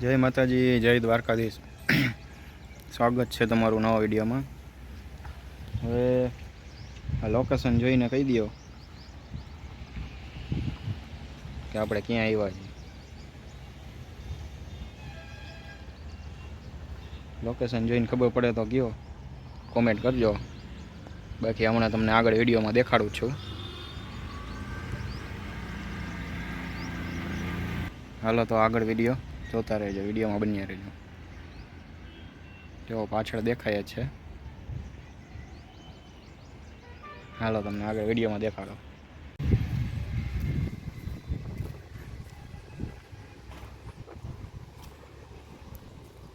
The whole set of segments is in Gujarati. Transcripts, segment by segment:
જય માતાજી, જય દ્વારકાધીશ. સ્વાગત છે તમારું નવા વિડીયોમાં. હવે આ લોકેશન જોઈને કહી દો કે આપણે ક્યાં આવ્યા છીએ. લોકેશન જોઈને ખબર પડે તો કયો, કોમેન્ટ કરજો. બાકી હમણાં તમને આગળ વિડીયોમાં દેખાડું છું. હાલો તો આગળ વિડીયો જોતા રહેજો, વિડીયોમાં બન્યા રહેજો. જો પાછળ દેખાય જ છે. હાલો તમને આગળ વિડીયોમાં દેખાડો.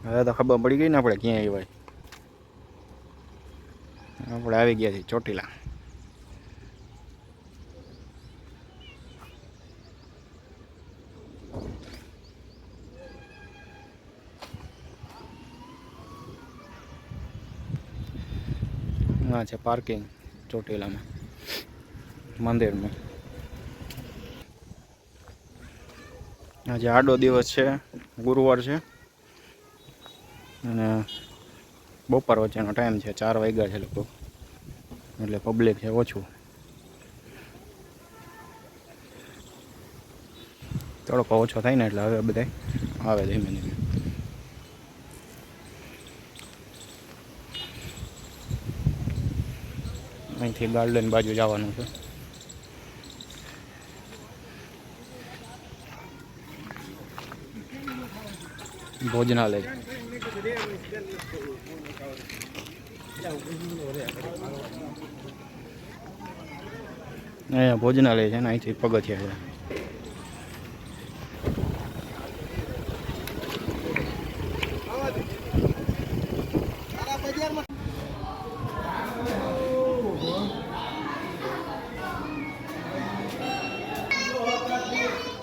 હવે તો ખબર પડી ગઈ ને આપણે ક્યાં આવ્યા. આપણે આવી ગયા છીએ ચોટીલા. આ છે પાર્કિંગ ચોટીલામાં, મંદિરમાં. આજે આડો દિવસ છે, ગુરુવાર છે અને બપોર વચ્ચેનો ટાઈમ છે. 4 વાગ્યા છે લોકો, એટલે પબ્લિક છે ઓછું. તડકો ઓછો થાય ને એટલે હવે બધા આવે ધીમે ધીમે. અહીંથી ગાર્ડન બાજુ જવાનું છે. ભોજનાલય. અહીંયા ભોજનાલય છે ને અહીંથી પગથિયા છે.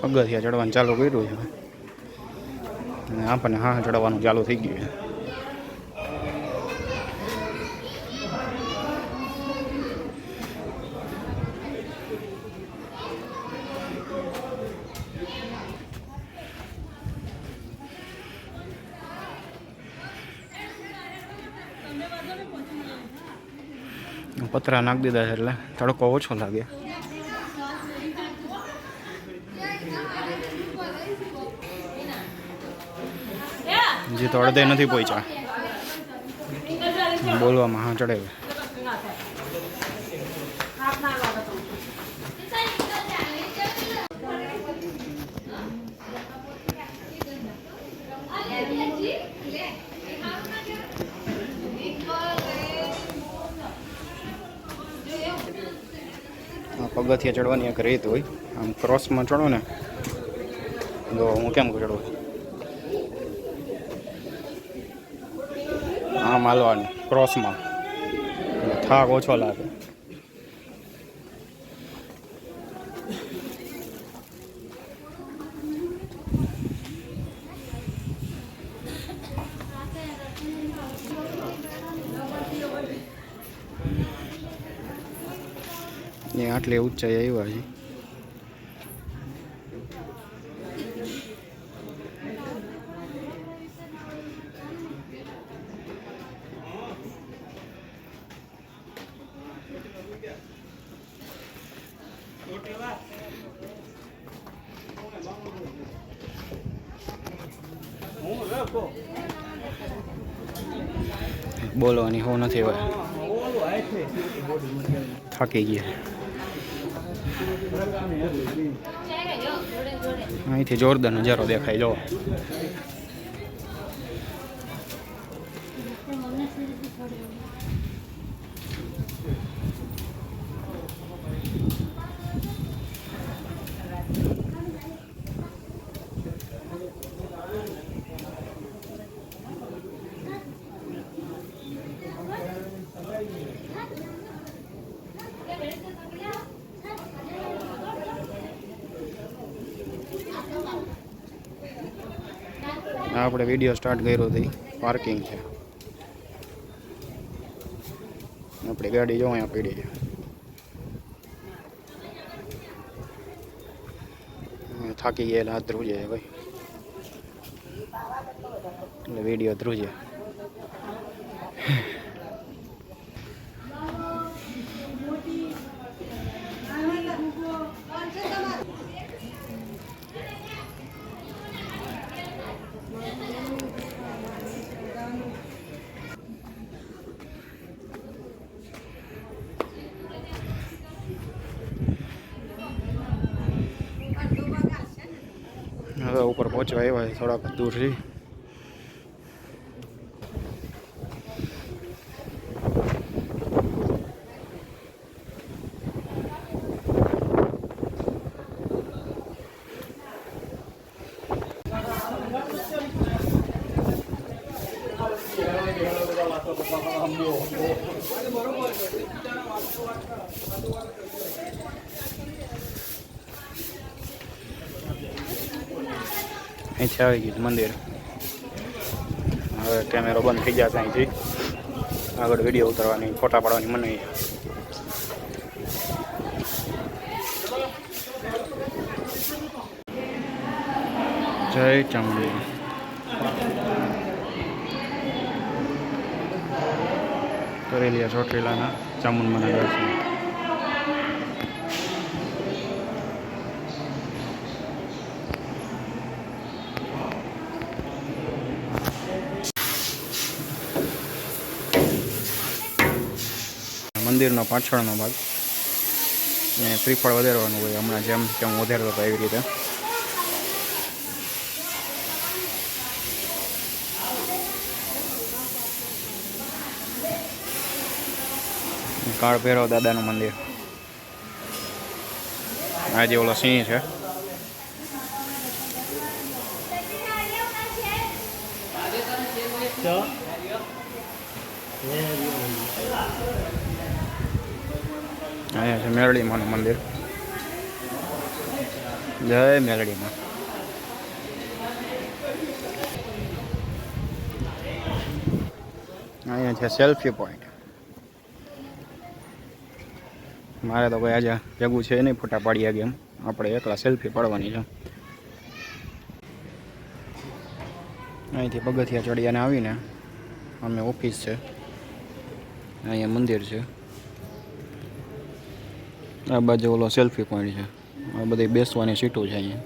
પગથિયા ચડવાનું ચાલુ કર્યું છે અને આપણને હા ચડવાનું ચાલુ થઈ ગયું છે. પતરા નાખી દીધા છે એટલે તડકો ઓછો લાગે. હજી તો અડધે નથી પહોંચ્યા, બોલવામાં હા ચડે. પગથિયા ચડવાની એક રીત હોય, આમ ક્રોસમાં ચડો ને. જો હું કેમ ચડું, આમ હાલવાનું ક્રોસમાં, થાક ઓછો લાગે. આટલી ઊંચાઈ આવ્યા છે. બોલવાની હો નથી હવે, થાકી ગયા. અહીંથી જોરદાર નજારો દેખાય. જો આપણે વિડીયો સ્ટાર્ટ કર્યો હતી. પાર્કિંગ છે, આપણી ગાડી જો અહીંયા પડી છે. થાકી ગયેલા હાથ ધ્રુજે ભાઈ. એટલે વિડીયો ધ્રુજે. હવે ઉપર પહોંચવા આવ્યા છે, થોડાક દૂર છે. અહીંથી આવી ગયું મંદિર. હવે કેમેરો બંધ થઈ જશે. અહીંથી આગળ વિડીયો ઉતારવાની, ફોટા પાડવાની મનાઈ. જય ચામુંડી. કરી લે ચોટીલાના ચામુંડમાના દર્શન. મંદિરનો પાછળનો ભાગ ને શ્રીફળ વધારવાનું હોય. હમણાં જેમ કે હું વધારતો હતો એવી રીતે. કાળ ભૈરવ દાદાનું મંદિર. આજે ઓલો સિંહ છે. અહીંયા છે મેલડીમાનું મંદિર. જય મેલડીમાં. અહીંયા છે સેલ્ફી પોઈન્ટ. મારે તો કોઈ આજે ભેગું છે નહીં ફોટા પાડ્યા ગેમ. આપણે એકલા સેલ્ફી પાડવાની છે. અહીંથી પગથિયા ચડિયાને આવીને અમે ઓફિસ છે, અહીંયા મંદિર છે. આ બાજુ ઓલો સેલ્ફી પોઈન્ટ છે. આ બધી બેસવાની સીટો છે અહીંયા.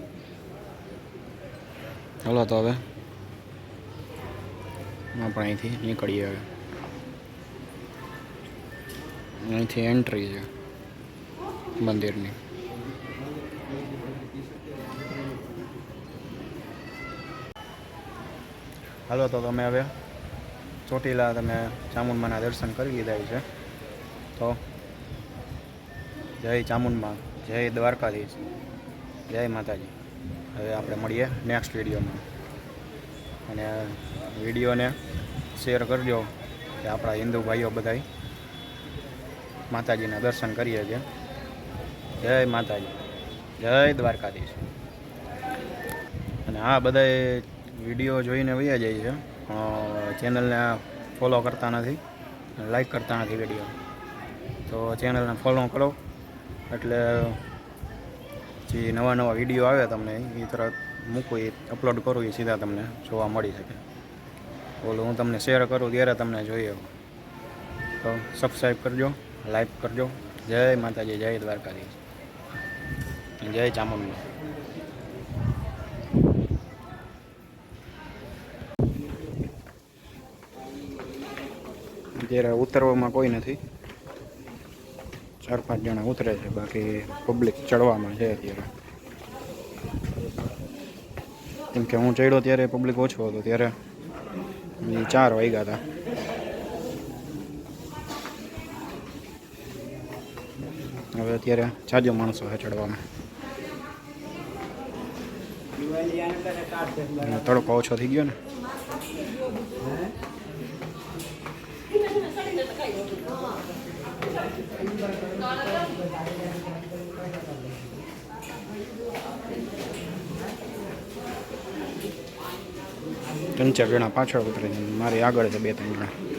ચાલો તો હવે આપણે અહીંથી નીકળીએ. હવે અહીંથી એન્ટ્રી છે મંદિરની. હાલો તો તમે હવે ચોટીલા તમે ચામુંડમાના દર્શન કરી લીધા છે. તો જય ચામુંડમાં, જય દ્વારકાધીશ, જય માતાજી. હવે આપણે મળીએ નેક્સ્ટ વિડીયોમાં. અને વિડીયોને શેર કરજો કે આપણા હિન્દુ ભાઈઓ બધાય માતાજીના દર્શન કરીએ છીએ. જય માતાજી, જય દ્વારકાધીશ. અને આ બધાય વિડીયો જોઈને વયા જાય છે, ચેનલને ફોલો કરતા નથી, લાઈક કરતા નથી વિડીયો. તો ચેનલને ફોલો કરો એટલે જે નવા નવા વિડીયો આવે તમને એ તરત મૂકું, એ અપલોડ કરું એ સીધા તમને જોવા મળી શકે. બોલો હું તમને શેર કરું ત્યારે તમને જોઈએ. તો સબસ્ક્રાઈબ કરજો, લાઈક કરજો. જય માતાજી, જય દ્વારકાધીશ, જય ચામુંડમાં. અત્યારે ઉતરવામાં કોઈ નથી, 4-5 જણા ઉતરે છે, બાકી પબ્લિક ચડવામાં છે અત્યારે. કેમ કે હું ચડ્યો ત્યારે પબ્લિક ઓછો હતો, ત્યારે 4 વાગ્યા હતા. હવે અત્યારે જાજો માણસો છે ચડવામાં. તડકો ઓછો થઈ ગયો ને. ત્રણ ચાર જણા પાછળ ઉતરે છે, મારી આગળ છે 2-3 જણા.